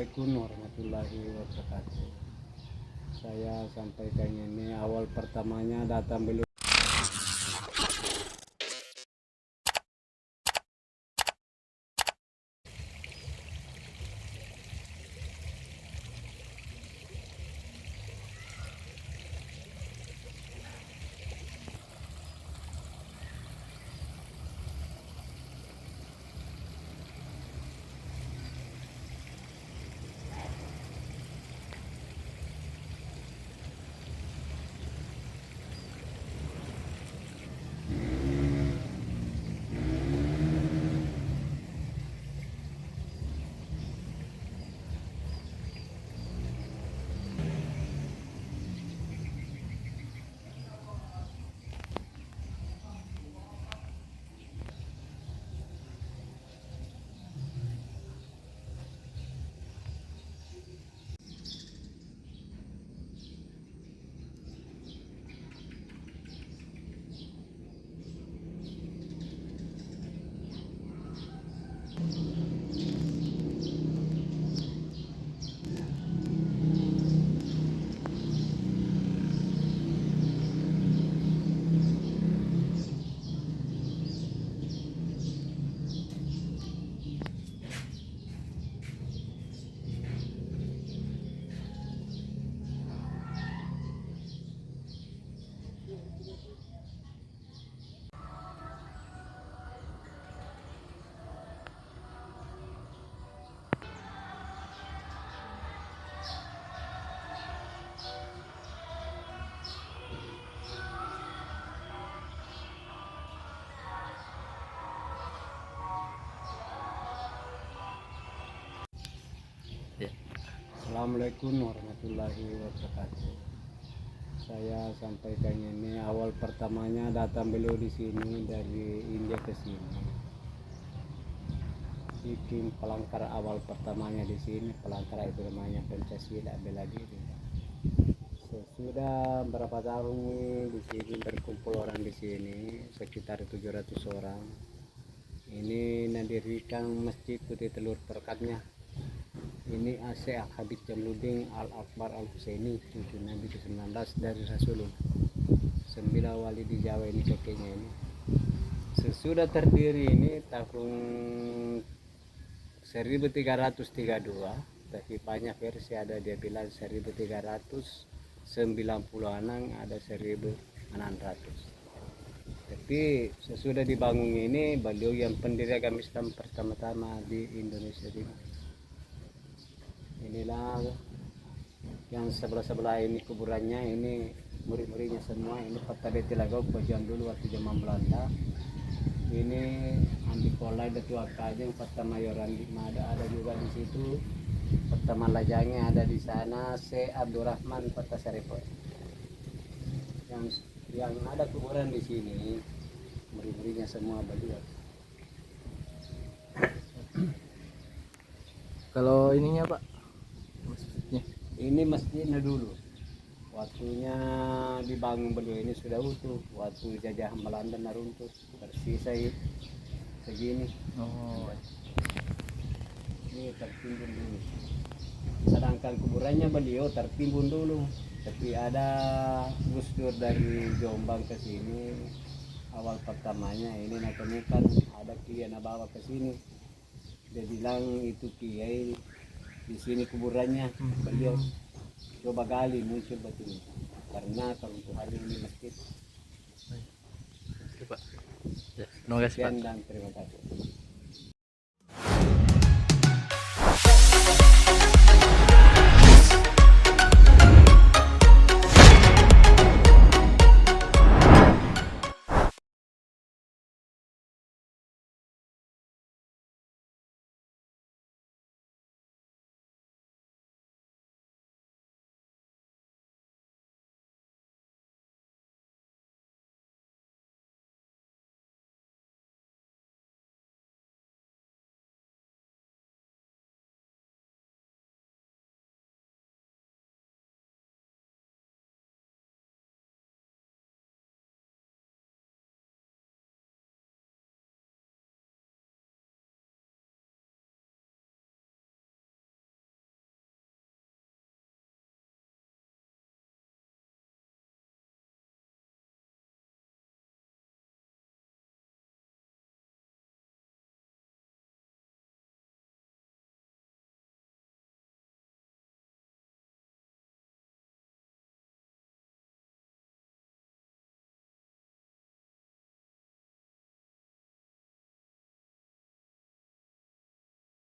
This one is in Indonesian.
Assalamualaikum warahmatullahi wabarakatuh. Saya sampaikan ini awal pertamanya datang beliau. Assalamualaikum warahmatullahi wabarakatuh. Saya sampaikan ini awal pertamanya datang beliau di sini dari India ke sini. Bikin pelangkar awal pertamanya di sini, pelangkar itu namanya Pancasila bela diri. Sudah berapa tahun di sini berkumpul orang di sini sekitar 700 orang. Ini mendirikan masjid Putih Telur Berkatnya. Ini Syekh Habib Jamaluddin Al-Akbar Al-Husaini, cucu Nabi ke-19 dari Rasulullah. 9 wali di Jawa ini kakeknya ini. Sesudah terdiri ini tahun 1332, tapi banyak versi, ada dia bilang 1390-an, ada 1600. Tapi sesudah dibangun ini, beliau yang pendiri agama Islam pertama-tama di Indonesia ini. Inilah yang sebelah-sebelah ini kuburannya, ini murid-muridnya semua. Ini Peta Betilagau zaman dulu waktu zaman Belanda. Ini Andi Kolai Datu Akajeng, Peta Mayoran ada juga di situ. Peta Malajangnya ada di sana. Syekh Abdurrahman Peta Saripot. Yang ada kuburan di sini, murid-muridnya semua beliau. Kalau ininya Pak, ini masjidnya dulu waktunya dibangun beliau ini sudah utuh, waktu jajahan Belanda runtuh, tersisa segini. Ini tertimbun dulu, sedangkan kuburannya beliau tertimbun dulu, tapi ada Gus Dur dari Jombang ke sini awal pertamanya ini natemukan ada kiai bawa ke sini, dia bilang itu kiai di sini kuburannya beliau. Coba gali muncul batu ini karena keruntuhan ini masjid. Pak. Ya, terima kasih Pak. Dan terima kasih.